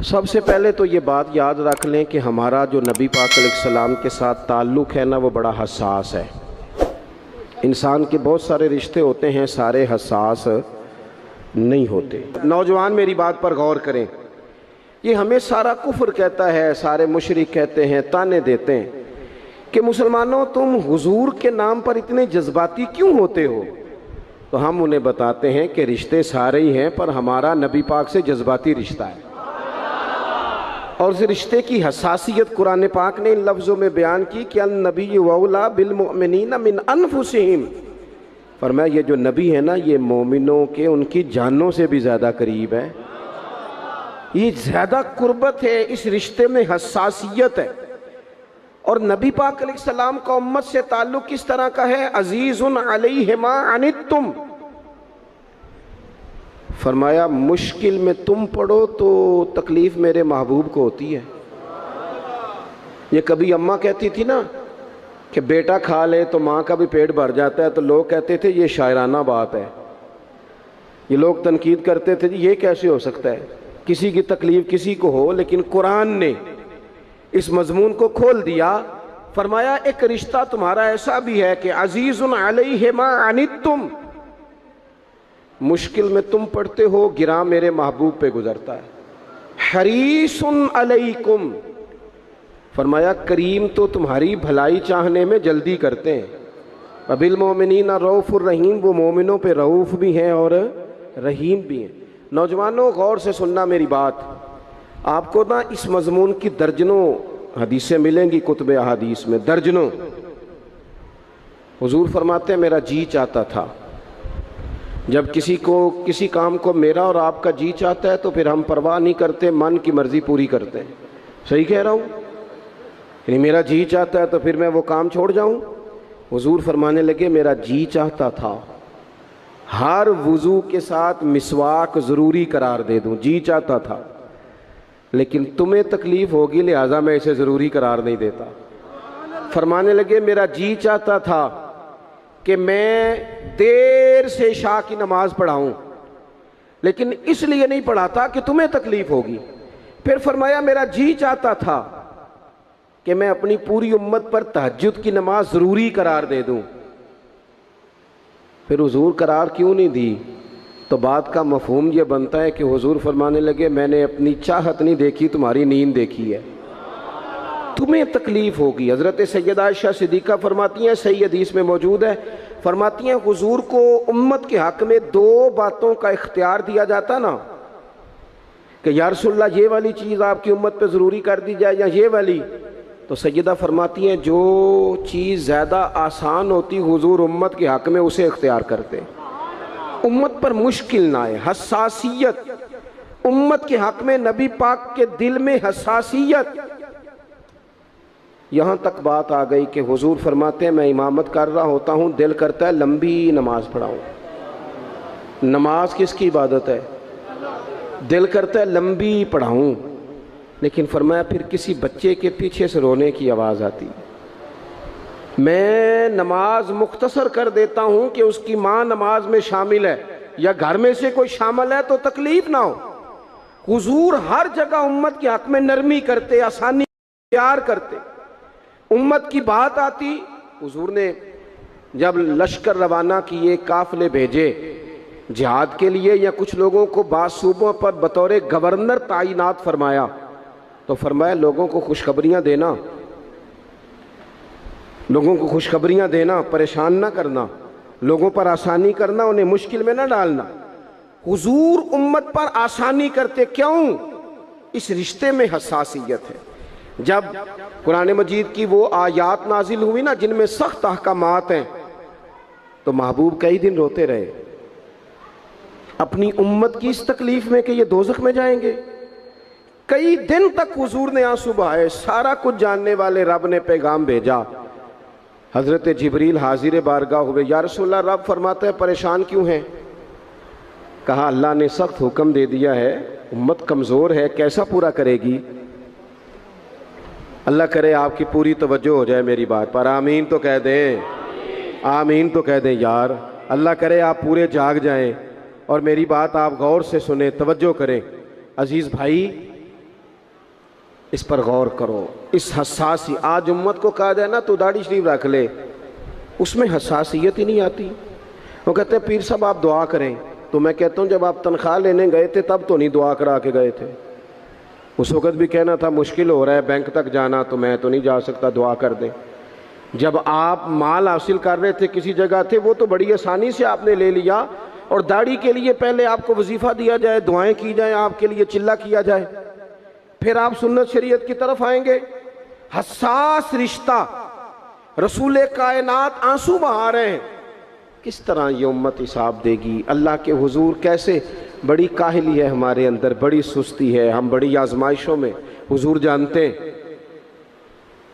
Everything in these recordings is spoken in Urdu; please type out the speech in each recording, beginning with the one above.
سب سے پہلے تو یہ بات یاد رکھ لیں کہ ہمارا جو نبی پاک علیہ السلام کے ساتھ تعلق ہے نا، وہ بڑا حساس ہے۔ انسان کے بہت سارے رشتے ہوتے ہیں، سارے حساس نہیں ہوتے۔ نوجوان میری بات پر غور کریں، یہ ہمیں سارا کفر کہتا ہے، سارے مشرک کہتے ہیں، تانے دیتے ہیں کہ مسلمانوں تم حضور کے نام پر اتنے جذباتی کیوں ہوتے ہو؟ تو ہم انہیں بتاتے ہیں کہ رشتے سارے ہی ہیں، پر ہمارا نبی پاک سے جذباتی رشتہ ہے، اور اس رشتے کی حساسیت قرآن پاک نے ان لفظوں میں بیان کی کہ النبی اولی بالمؤمنین من انفسہم۔ فرمایا یہ جو نبی ہے نا، یہ مومنوں کے ان کی جانوں سے بھی زیادہ قریب ہے، یہ زیادہ قربت ہے، اس رشتے میں حساسیت ہے۔ اور نبی پاک علیہ السلام کا امت سے تعلق کس طرح کا ہے؟ عزیز علیہ ما عنتم۔ فرمایا مشکل میں تم پڑو تو تکلیف میرے محبوب کو ہوتی ہے۔ یہ کبھی اماں کہتی تھی نا کہ بیٹا کھا لے تو ماں کا بھی پیٹ بھر جاتا ہے، تو لوگ کہتے تھے یہ شاعرانہ بات ہے، یہ لوگ تنقید کرتے تھے یہ کیسے ہو سکتا ہے، کسی کی تکلیف کسی کو ہو۔ لیکن قرآن نے اس مضمون کو کھول دیا، فرمایا ایک رشتہ تمہارا ایسا بھی ہے کہ عزیز علیہ ما عنتم، مشکل میں تم پڑتے ہو، گراں میرے محبوب پہ گزرتا ہے۔ حریص علیکم، فرمایا کریم تو تمہاری بھلائی چاہنے میں جلدی کرتے ہیں۔ وبالمؤمنین رؤوف الرحیم، وہ مومنوں پہ رؤوف بھی ہیں اور رحیم بھی ہیں۔ نوجوانوں غور سے سننا میری بات، آپ کو نا اس مضمون کی درجنوں حدیثیں ملیں گی کتب احادیث میں، درجنوں۔ حضور فرماتے ہیں میرا جی چاہتا تھا، جب کسی کام کو میرا اور آپ کا جی چاہتا ہے تو پھر ہم پرواہ نہیں کرتے، من کی مرضی پوری کرتے ہیں۔ صحیح کہہ رہا ہوں؟ یعنی میرا جی چاہتا ہے تو پھر میں وہ کام چھوڑ جاؤں؟ حضور فرمانے لگے میرا جی چاہتا تھا ہر وضو کے ساتھ مسواک ضروری قرار دے دوں، جی چاہتا تھا، لیکن تمہیں تکلیف ہوگی لہٰذا میں اسے ضروری قرار نہیں دیتا۔ فرمانے لگے میرا جی چاہتا تھا کہ میں دیر سے عشاء کی نماز پڑھاؤں، لیکن اس لیے نہیں پڑھاتا کہ تمہیں تکلیف ہوگی۔ پھر فرمایا میرا جی چاہتا تھا کہ میں اپنی پوری امت پر تہجد کی نماز ضروری قرار دے دوں۔ پھر حضور قرار کیوں نہیں دی؟ تو بات کا مفہوم یہ بنتا ہے کہ حضور فرمانے لگے میں نے اپنی چاہت نہیں دیکھی، تمہاری نیند دیکھی ہے، تمہیں تکلیف ہوگی۔ حضرت سیدہ عائشہ صدیقہ فرماتی ہیں، صحیح حدیث میں موجود ہے، فرماتی ہیں حضور کو امت کے حق میں دو باتوں کا اختیار دیا جاتا نا کہ یا رسول اللہ یہ والی چیز آپ کی امت پہ ضروری کر دی جائے یا یہ والی، تو سیدہ فرماتی ہیں جو چیز زیادہ آسان ہوتی حضور امت کے حق میں اسے اختیار کرتے، امت پر مشکل نہ آئے۔ حساسیت، امت کے حق میں نبی پاک کے دل میں حساسیت۔ یہاں تک بات آ گئی کہ حضور فرماتے ہیں میں امامت کر رہا ہوتا ہوں، دل کرتا ہے لمبی نماز پڑھاؤں۔ نماز کس کی عبادت ہے؟ دل کرتا ہے لمبی پڑھاؤں، لیکن فرمایا پھر کسی بچے کے پیچھے سے رونے کی آواز آتی، میں نماز مختصر کر دیتا ہوں کہ اس کی ماں نماز میں شامل ہے یا گھر میں سے کوئی شامل ہے تو تکلیف نہ ہو۔ حضور ہر جگہ امت کے حق میں نرمی کرتے، آسانی پیار کرتے۔ امت کی بات آتی، حضور نے جب لشکر روانہ کیے، قافلے بھیجے جہاد کے لیے یا کچھ لوگوں کو بعض صوبوں پر بطور گورنر تعینات فرمایا، تو فرمایا لوگوں کو خوشخبریاں دینا، لوگوں کو خوشخبریاں دینا، پریشان نہ کرنا، لوگوں پر آسانی کرنا، انہیں مشکل میں نہ ڈالنا۔ حضور امت پر آسانی کرتے، کیوں؟ اس رشتے میں حساسیت ہے۔ جب قرآن مجید کی وہ آیات نازل ہوئی نا جن میں سخت احکامات ہیں، تو محبوب کئی دن روتے رہے اپنی امت کی اس تکلیف میں کہ یہ دوزخ میں جائیں گے۔ کئی دن تک حضور نے آنسو بہائے، سارا کچھ جاننے والے رب نے پیغام بھیجا، حضرت جبریل حاضر بارگاہ ہوئے، یا رسول اللہ رب فرماتا ہے پریشان کیوں ہیں؟ کہا اللہ نے سخت حکم دے دیا ہے، امت کمزور ہے، کیسا پورا کرے گی؟ اللہ کرے آپ کی پوری توجہ ہو جائے میری بات پر، آمین تو کہہ دیں، آمین تو کہہ دیں یار۔ اللہ کرے آپ پورے جاگ جائیں اور میری بات آپ غور سے سنیں، توجہ کریں۔ عزیز بھائی، اس پر غور کرو. اس حساسی آج امت کو کہا جائے نا تو داڑھی شریف رکھ لے، اس میں حساسیت ہی نہیں آتی. وہ کہتے ہیں پیر صاحب آپ دعا کریں، تو میں کہتا ہوں جب آپ تنخواہ لینے گئے تھے تب تو نہیں دعا کرا کے گئے تھے. اس وقت بھی کہنا تھا مشکل ہو رہا ہے بینک تک جانا، تو میں تو نہیں جا سکتا، دعا کر دیں. جب آپ مال حاصل کر رہے تھے کسی جگہ تھے، وہ تو بڑی آسانی سے آپ نے لے لیا. اور داڑھی کے لیے پہلے آپ کو وظیفہ دیا جائے، دعائیں کی جائیں، آپ کے لیے چلہ کیا جائے، پھر آپ سنت شریعت کی طرف آئیں گے. حساس رشتہ، رسول کائنات آنسو بہا رہے ہیں. کس طرح یہ امت حساب دے گی اللہ کے حضور؟ کیسے؟ بڑی کاہلی ہے ہمارے اندر، بڑی سستی ہے، ہم بڑی آزمائشوں میں. حضور جانتے ہیں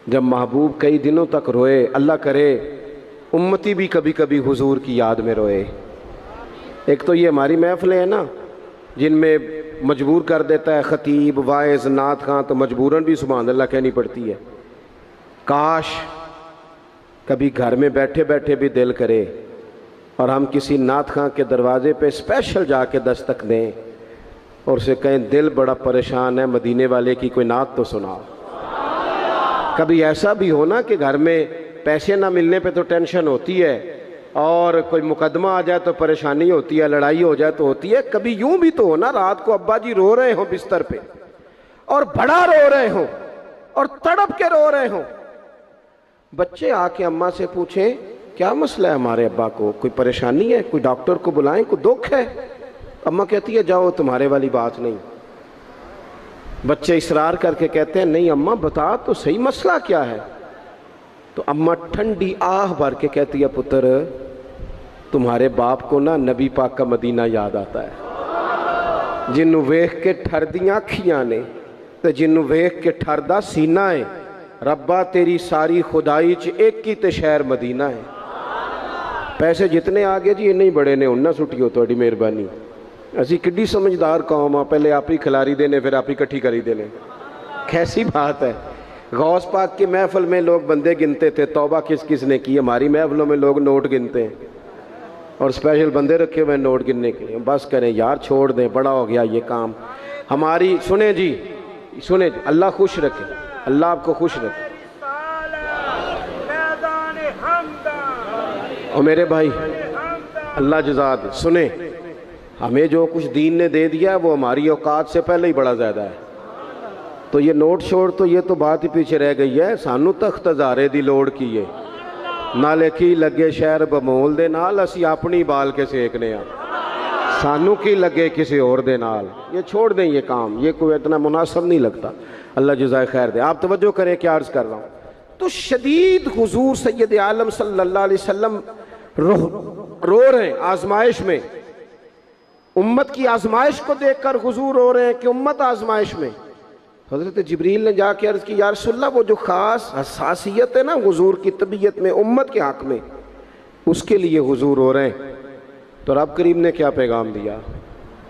جب محبوب کئی دنوں تک روئے، اللہ کرے امتی بھی کبھی کبھی حضور کی یاد میں روئے. ایک تو یہ ہماری محفلیں ہیں نا جن میں مجبور کر دیتا ہے خطیب، واعظ، نعت خواں، تو مجبوراً بھی سبحان اللہ کہنی پڑتی ہے. کاش کبھی گھر میں بیٹھے بیٹھے بھی دل کرے اور ہم کسی نعت خواں کے دروازے پہ اسپیشل جا کے دستک دیں اور اسے کہیں دل بڑا پریشان ہے، مدینے والے کی کوئی نعت تو سنا. کبھی ایسا بھی ہونا کہ گھر میں پیسے نہ ملنے پہ تو ٹینشن ہوتی ہے، اور کوئی مقدمہ آ جائے تو پریشانی ہوتی ہے، لڑائی ہو جائے تو ہوتی ہے. کبھی یوں بھی تو ہونا رات کو ابا جی رو رہے ہوں بستر پہ اور بڑا رو رہے ہوں اور تڑپ کے رو رہے ہوں، بچے آ کے اماں سے پوچھیں کیا مسئلہ ہے ہمارے ابا کو، کوئی پریشانی ہے، کوئی ڈاکٹر کو بلائیں، کوئی دکھ ہے؟ اماں کہتی ہے جاؤ تمہارے والی بات نہیں. بچے اصرار کر کے کہتے ہیں نہیں اماں بتا تو صحیح مسئلہ کیا ہے. تو اماں ٹھنڈی آہ بھر کے کہتی ہے پتر تمہارے باپ کو نا نبی پاک کا مدینہ یاد آتا ہے، جنوں ویکھ کے ٹھردیاں اکھیاں نے تے جنوں ویکھ کے ٹھردا سینہ ہے. ربا تیری ساری خدائی چ ایک ہی تے شہر مدینہ ہے. پیسے جتنے آگے جی انہیں بڑے نے انہاں سٹیو تہاڈی مہربانی. اسی کڈی سمجھدار قوم آ، پہلے آپ ہی کھلاری دینے پھر آپ ہی کٹھی کری دینے. کیسی بات ہے؟ غوث پاک کی محفل میں لوگ بندے گنتے تھے، توبہ کس کس نے کی. ہماری محفلوں میں لوگ نوٹ گنتے ہیں اور اسپیشل بندے رکھے ہوئے نوٹ گننے کے لیے. بس کریں یار، چھوڑ دیں، بڑا ہو گیا یہ کام. ہماری سنیں جی، سنیں جی، اللہ خوش رکھے، اللہ آپ کو خوش رکھے. اور میرے بھائی اللہ جزا دے، سنیں ہمیں جو کچھ دین نے دے دیا ہے وہ ہماری اوقات سے پہلے ہی بڑا زیادہ ہے. تو یہ نوٹ چھوڑ تو یہ تو بات ہی پیچھے رہ گئی ہے. سانو تخت ہزارے دی لوڑ کیے نالے کی لگے شہر بمول دے نال، اسی اپنی بال کے سیکنے ہیں، سانو کی لگے کسی اور دے نال. یہ چھوڑ دیں یہ کام، یہ کوئی اتنا مناسب نہیں لگتا. اللہ جزائے خیر دے. آپ توجہ کریں کیا عرض کر رہا ہوں. تو شدید حضور سید عالم صلی اللہ علیہ وسلم رو رہے ہیں آزمائش میں. امت کی آزمائش کو دیکھ کر حضور رو رہے ہیں کہ امت آزمائش میں. حضرت جبریل نے جا کے عرض کی یا رسول اللہ وہ جو خاص حساسیت ہے نا حضور کی طبیعت میں امت کے حق میں، اس کے لیے حضور رو رہے ہیں. تو رب کریم نے کیا پیغام دیا؟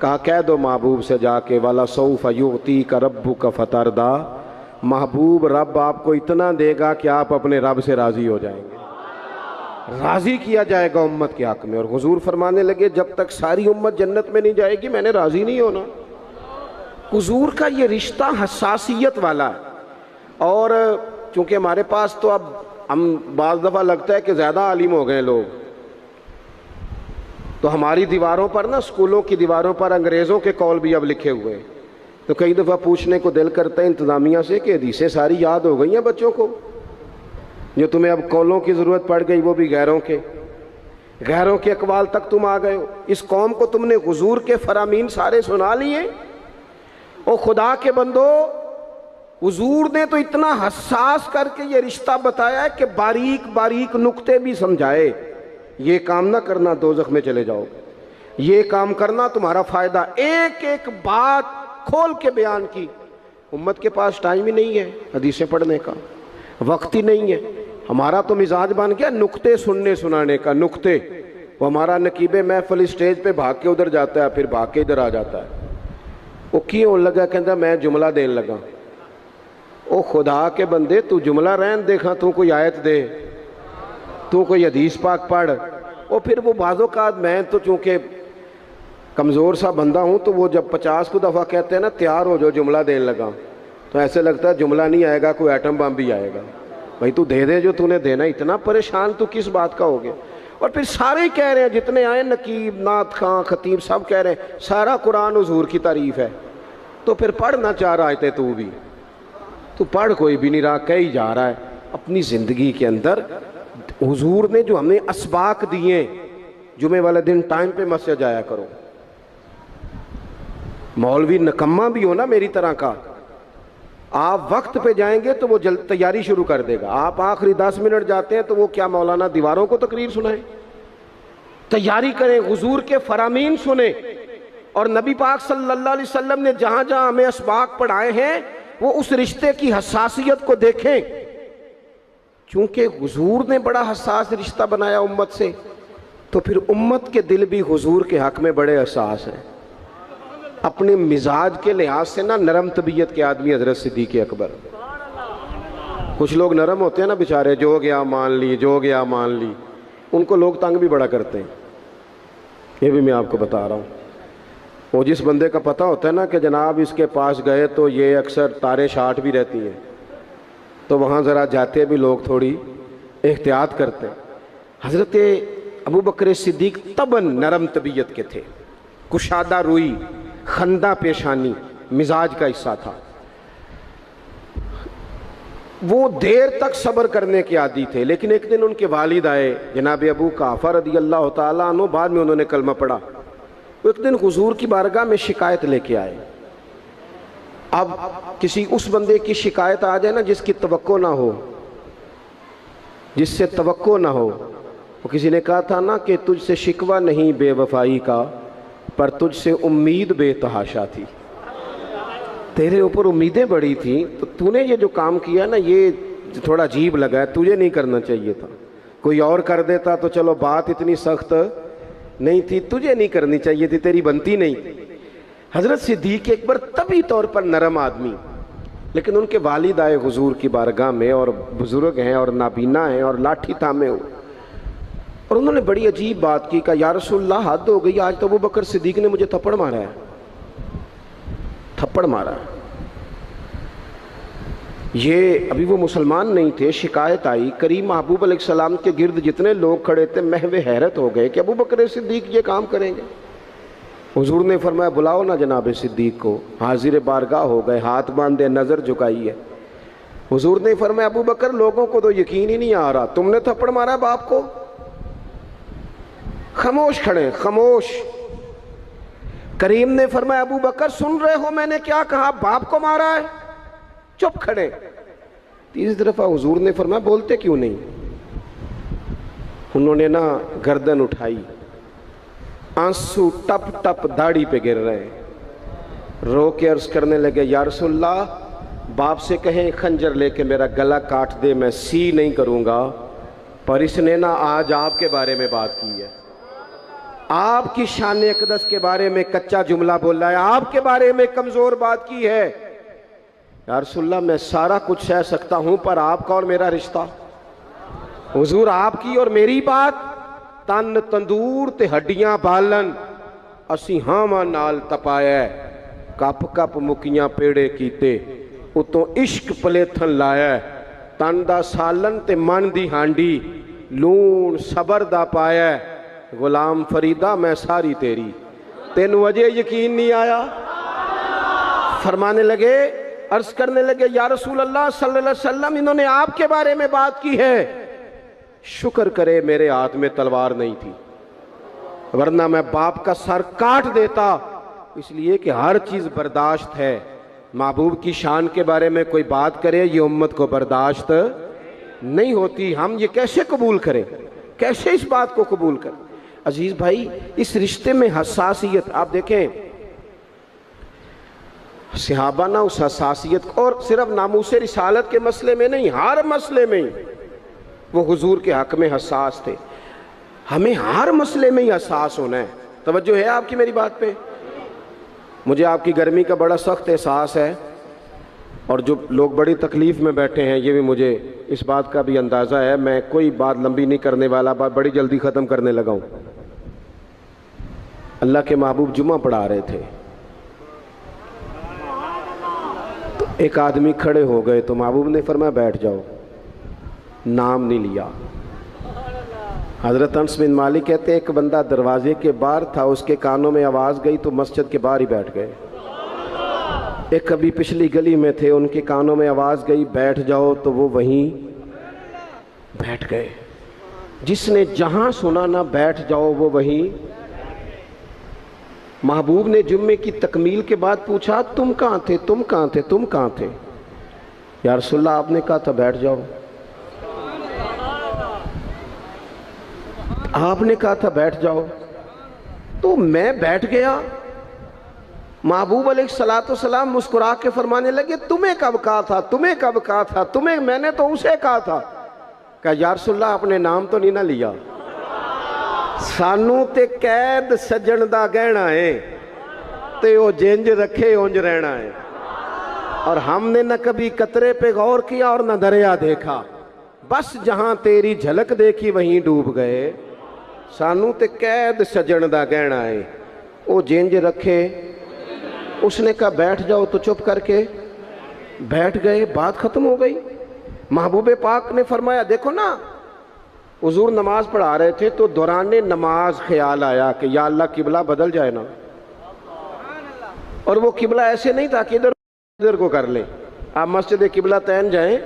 کہا کہہ دو محبوب سے جا کے وَلَسَوْفَ يُعْطِيكَ رَبُّكَ فَتَرْضَىٰ، محبوب رب آپ کو اتنا دے گا کہ آپ اپنے رب سے راضی ہو جائیں گے. راضی کیا جائے گا امت کے حق میں. اور حضور فرمانے لگے جب تک ساری امت جنت میں نہیں جائے گی میں نے راضی نہیں ہونا. حضور کا یہ رشتہ حساسیت والا ہے. اور چونکہ ہمارے پاس تو اب ہم بعض دفعہ لگتا ہے کہ زیادہ عالم ہو گئے لوگ، تو ہماری دیواروں پر نا، اسکولوں کی دیواروں پر انگریزوں کے قول بھی اب لکھے ہوئے ہیں. تو کئی دفعہ پوچھنے کو دل کرتا ہے انتظامیہ سے کہ حدیثیں ساری یاد ہو گئی ہیں بچوں کو، جو تمہیں اب قولوں کی ضرورت پڑ گئی وہ بھی غیروں کے اقوال تک تم آ گئے ہو. اس قوم کو تم نے حضور کے فرامین سارے سنا لیے. او خدا کے بندو، حضور نے تو اتنا حساس کر کے یہ رشتہ بتایا ہے کہ باریک باریک نقطے بھی سمجھائے. یہ کام نہ کرنا دوزخ میں چلے جاؤ گے، یہ کام کرنا تمہارا فائدہ. ایک ایک بات کھول کے بیان کی. امت کے پاس ٹائم ہی نہیں ہے حدیثیں پڑھنے کا، وقت ہی نہیں ہے. ہمارا تو مزاج بن گیا نقطے سننے سنانے کا. نقطے وہ ہمارا نقیب محفل اسٹیج پہ بھاگ کے ادھر جاتا ہے، پھر بھاگ کے ادھر آ جاتا ہے. وہ کیوں لگا کہتا میں جملہ دین لگا. او خدا کے بندے تو جملہ رہن دیکھا، تو کوئی آیت دے، تو کوئی حدیث پاک پڑھ. اور پھر وہ بعض اوقات میں تو چونکہ کمزور سا بندہ ہوں تو وہ جب 50 کو دفعہ کہتے ہیں نا تیار ہو جو جملہ دین لگا، تو ایسے لگتا ہے جملہ نہیں آئے گا کوئی ایٹم بم بھی آئے گا. بھائی تو دے دے جو تو نے دینا, اتنا پریشان تو کس بات کا ہو گیا. اور پھر سارے کہہ رہے ہیں, جتنے آئے نقیب, نعت خواں, خطیب, سب کہہ رہے ہیں سارا قرآن حضور کی تعریف ہے. تو پھر پڑھنا چاہ رہا ہے تو بھی تو پڑھ کوئی بھی نہیں رہا, کہی جا رہا ہے. اپنی زندگی کے اندر حضور نے جو ہمیں اسباق دیے, جمعے والے دن ٹائم پہ مسجد جایا کرو. مولوی نکمہ بھی ہو نا میری طرح کا, آپ وقت پہ جائیں گے تو وہ جلد تیاری شروع کر دے گا. آپ آخری 10 منٹ جاتے ہیں تو وہ کیا مولانا دیواروں کو تقریر سنائیں. تیاری کریں, حضور کے فرامین سنیں, اور نبی پاک صلی اللہ علیہ وسلم نے جہاں جہاں ہمیں اسباق پڑھائے ہیں وہ اس رشتے کی حساسیت کو دیکھیں. چونکہ حضور نے بڑا حساس رشتہ بنایا امت سے, تو پھر امت کے دل بھی حضور کے حق میں بڑے حساس ہیں. اپنے مزاج کے لحاظ سے نا نرم طبیعت کے آدمی حضرت صدیق اکبر. کچھ لوگ نرم ہوتے ہیں نا بیچارے, جو گیا مان لی, جو گیا مان لی, ان کو لوگ تنگ بھی بڑا کرتے ہیں. یہ بھی میں آپ کو بتا رہا ہوں. وہ جس بندے کا پتہ ہوتا ہے نا کہ جناب اس کے پاس گئے تو یہ اکثر تارے شاٹ بھی رہتی ہیں, تو وہاں ذرا جاتے بھی لوگ تھوڑی احتیاط کرتے ہیں. حضرت ابو بکر صدیق طبعاً نرم طبیعت کے تھے, کشادہ روئی, خندہ پیشانی مزاج کا حصہ تھا. وہ دیر تک صبر کرنے کے عادی تھے. لیکن ایک دن ان کے والد آئے, جناب ابو قحافہ رضی اللہ تعالیٰ عنہ, بعد میں انہوں نے کلمہ پڑھا. وہ ایک دن حضور کی بارگاہ میں شکایت لے کے آئے. اب کسی اس بندے کی شکایت آ جائے نا جس کی توقع نہ ہو, جس سے توقع نہ ہو. وہ کسی نے کہا تھا نا کہ تجھ سے شکوہ نہیں بے وفائی کا, پر تجھ سے امید بے تحاشا تھی. تیرے اوپر امیدیں بڑی تھیں, تو نے یہ جو کام کیا نا یہ تھوڑا عجیب لگا ہے, تجھے نہیں کرنا چاہیے تھا. کوئی اور کر دیتا تو چلو بات اتنی سخت نہیں تھی, تجھے نہیں کرنی چاہیے تھی, تیری بنتی نہیں. حضرت صدیق اکبر طبی طور پر نرم آدمی, لیکن ان کے والد آئے حضور کی بارگاہ میں, اور بزرگ ہیں اور نابینا ہیں اور لاٹھی تھامے ہوئے, اور انہوں نے بڑی عجیب بات کی. کہا یا رسول اللہ حد ہو گئی, آج تو ابو بکر صدیق نے مجھے تھپڑ مارا ہے, تھپڑ مارا ہے. یہ ابھی وہ مسلمان نہیں تھے. شکایت آئی, کریم محبوب علیہ السلام کے گرد جتنے لوگ کھڑے تھے محو حیرت ہو گئے کہ ابو بکر صدیق یہ کام کریں گے. حضور نے فرمایا بلاؤ نا جناب صدیق کو. حاضر بارگاہ ہو گئے, ہاتھ باندھے, نظر جھکائی ہے. حضور نے فرمایا ابو بکر لوگوں کو تو یقین ہی نہیں آ رہا, تم نے تھپڑ مارا باپ کو. خاموش کھڑے, خاموش. کریم نے فرمایا ابو بکر سن رہے ہو میں نے کیا کہا, باپ کو مارا ہے. چپ کھڑے. تیسری دفعہ حضور نے فرمایا بولتے کیوں نہیں. انہوں نے نا گردن اٹھائی, آنسو ٹپ ٹپ داڑھی پہ گر رہے, رو کے عرض کرنے لگے یا رسول اللہ باپ سے کہیں خنجر لے کے میرا گلا کاٹ دے, میں سی نہیں کروں گا, پر اس نے نا آج آپ کے بارے میں بات کی ہے, آپ کی شان اقدس کے بارے میں کچا جملہ بولا ہے, آپ کے بارے میں کمزور بات کی ہے. یا رسول اللہ میں سارا کچھ سہ سکتا ہوں, پر آپ کا اور میرا رشتہ. حضور آپ کی اور میری بات تن تندور تے ہڈیاں بالن, اسی ہاواں نال تپایا, کپ کپ مکیاں پیڑے کیتے, اتوں عشق پلیتھن لایا, تن دا سالن تے من دی ہانڈی, لون صبر دا پایا, غلام فریدہ میں ساری تیری, تینوں وجہ یقین نہیں آیا. فرمانے لگے, عرض کرنے لگے یا رسول اللہ صلی اللہ علیہ وسلم انہوں نے آپ کے بارے میں بات کی ہے, شکر کرے میرے ہاتھ میں تلوار نہیں تھی, ورنہ میں باپ کا سر کاٹ دیتا. اس لیے کہ ہر چیز برداشت ہے, محبوب کی شان کے بارے میں کوئی بات کرے یہ امت کو برداشت نہیں ہوتی. ہم یہ کیسے قبول کریں, کیسے اس بات کو قبول کریں. عزیز بھائی اس رشتے میں حساسیت, آپ دیکھیں صحابہ نا اس حساسیت کو, اور صرف ناموس رسالت کے مسئلے میں نہیں, ہر مسئلے میں وہ حضور کے حق میں حساس تھے. ہمیں ہر مسئلے میں ہی حساس ہونا ہے. توجہ ہے آپ کی میری بات پہ. مجھے آپ کی گرمی کا بڑا سخت احساس ہے, اور جو لوگ بڑی تکلیف میں بیٹھے ہیں یہ بھی مجھے اس بات کا بھی اندازہ ہے. میں کوئی بات لمبی نہیں کرنے والا, بات بڑی جلدی ختم کرنے لگا ہوں. اللہ کے محبوب جمعہ پڑھا رہے تھے, تو ایک آدمی کھڑے ہو گئے تو محبوب نے فرمایا بیٹھ جاؤ، نام نہیں لیا۔ حضرت انس بن مالک کہتے ہیں ایک بندہ دروازے کے باہر تھا، اس کے کانوں میں آواز گئی تو مسجد کے باہر ہی بیٹھ گئے۔ ایک کبھی پچھلی گلی میں تھے، ان کے کانوں میں آواز گئی بیٹھ جاؤ تو وہ وہیں بیٹھ گئے۔ جس نے جہاں سنا نہ بیٹھ جاؤ وہ وہیں۔ محبوب نے جمعے کی تکمیل کے بعد پوچھا تم کہاں تھے، تم کہاں تھے، تم کہاں تھے؟ یا رسول اللہ آپ نے کہا تھا بیٹھ جاؤ، آپ نے کہا تھا بیٹھ جاؤ، تو میں بیٹھ گیا۔ محبوب علیہ السلام مسکرا کے فرمانے لگے تمہیں کب کہا تھا، تمہیں کب کہا تھا، تمہیں میں نے تو اسے کہا تھا۔ کہا یا رسول اللہ آپ نے نام تو نہیں نہ لیا، سانو تے قید سجن دا گہنا ہے تے وہ جنج رکھے اونج رہنا ہے، اور ہم نے نہ کبھی قطرے پہ غور کیا اور نہ دریا دیکھا، بس جہاں تیری جھلک دیکھی وہیں ڈوب گئے۔ سانو تے قید سجن دا گہنا ہے، وہ جنج رکھے۔ اس نے کہا بیٹھ جاؤ تو چپ کر کے بیٹھ گئے، بات ختم ہو گئی۔ محبوب پاک نے فرمایا دیکھو نا، حضور نماز پڑھا رہے تھے تو دوران نماز خیال آیا کہ یا اللہ قبلہ بدل جائے نا، اور وہ قبلہ ایسے نہیں تھا کہ ادھر کو کر لیں، آپ مسجد قبلہ تین جائیں،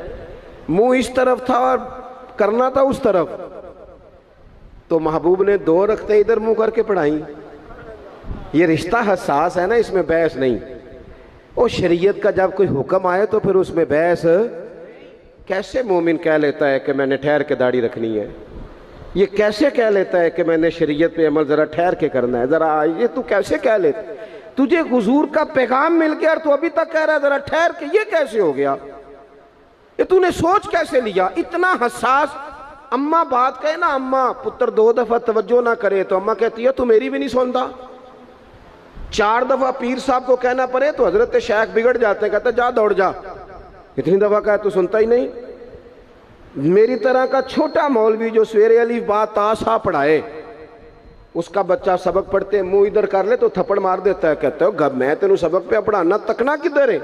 منہ اس طرف تھا اور کرنا تھا اس طرف، تو محبوب نے 2 رکعتیں ادھر منہ کر کے پڑھائیں۔ یہ رشتہ حساس ہے نا، اس میں بحث نہیں۔ وہ شریعت کا جب کوئی حکم آئے تو پھر اس میں بحث، کیسے مومن کہہ لیتا ہے کہ میں نے ٹھہر کے داڑھی رکھنی ہے؟ یہ کیسے کہہ لیتا ہے کہ میں نے شریعت پہ عمل ذرا ٹھہر کے کرنا ہے؟ ذرا یہ تو کیسے کہہ لیتا؟ تجھے حضور کا پیغام مل گیا اور تو ابھی تک کہہ رہا ہے ذرا ٹھہر کے، یہ کیسے ہو گیا؟ یہ تو نے سوچ کیسے لیا؟ اتنا حساس۔ اماں بات کہے نا، اماں پتر 2 دفعہ توجہ نہ کرے تو اماں کہتی ہے تو میری بھی نہیں سنتا۔ 4 دفعہ پیر صاحب کو کہنا پڑے تو حضرت شیخ بگڑ جاتے ہیں، کہتا جا دوڑ جا، اتنی دفعہ کہا تو سنتا ہی نہیں۔ میری طرح کا چھوٹا مولوی جو سویرے الف با تا سا پڑھائے، اس کا بچہ سبق پڑھتے منہ ادھر کر لے تو تھپڑ مار دیتا ہے، کہتا ہے میں تینوں سبق پہ پڑھانا تکنا کدھر ہے؟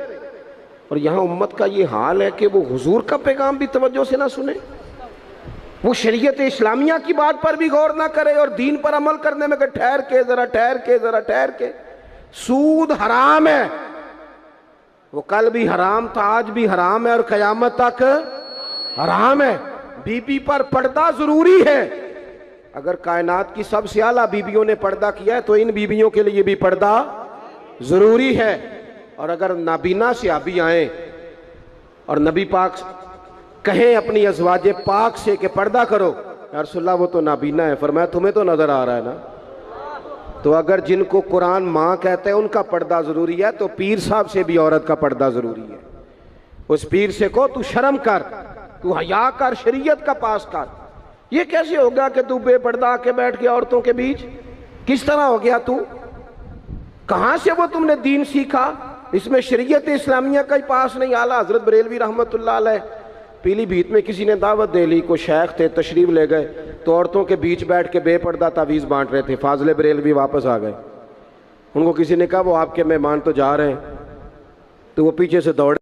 اور یہاں امت کا یہ حال ہے کہ وہ حضور کا پیغام بھی توجہ سے نہ سنے، وہ شریعت اسلامیہ کی بات پر بھی غور نہ کرے، اور دین پر عمل کرنے میں کہ ٹھہر کے ذرا ٹھہر کے ذرا ٹھہر کے۔ سود حرام ہے، وہ کل بھی حرام تھا، آج بھی حرام ہے، اور قیامت تک حرام ہے۔ بی بی پر پردہ ضروری ہے۔ اگر کائنات کی سب سے اعلیٰ بیویوں نے پردہ کیا ہے تو ان بیویوں کے لیے بھی پردہ ضروری ہے۔ اور اگر نابینا صحابی آئیں اور نبی پاک کہیں اپنی ازواج پاک سے کہ پردہ کرو، یا رسول اللہ وہ تو نابینا ہے، فرمایا تمہیں تو نظر آ رہا ہے نا۔ تو اگر جن کو قرآن ماں کہتے ہیں ان کا پردہ ضروری ہے تو پیر صاحب سے بھی عورت کا پردہ ضروری ہے۔ اس پیر سے کہو تو شرم کر، تو حیا کر، شریعت کا پاس کر۔ یہ کیسے ہوگا کہ تو بے پردہ آ کے بیٹھ گیا عورتوں کے بیچ؟ کس طرح ہو گیا تو؟ کہاں سے وہ تم نے دین سیکھا؟ اس میں شریعت اسلامیہ کا ہی پاس نہیں۔ اعلیٰ حضرت بریلوی رحمت اللہ علیہ پیلی بھیت میں کسی نے دعوت دے لی، کو شیخ تھے تشریف لے گئے تو عورتوں کے بیچ بیٹھ کے بے پردہ تعویذ بانٹ رہے تھے۔ فاضل بریلوی واپس آ گئے، ان کو کسی نے کہا وہ آپ کے مہمان تو جا رہے ہیں، تو وہ پیچھے سے دوڑے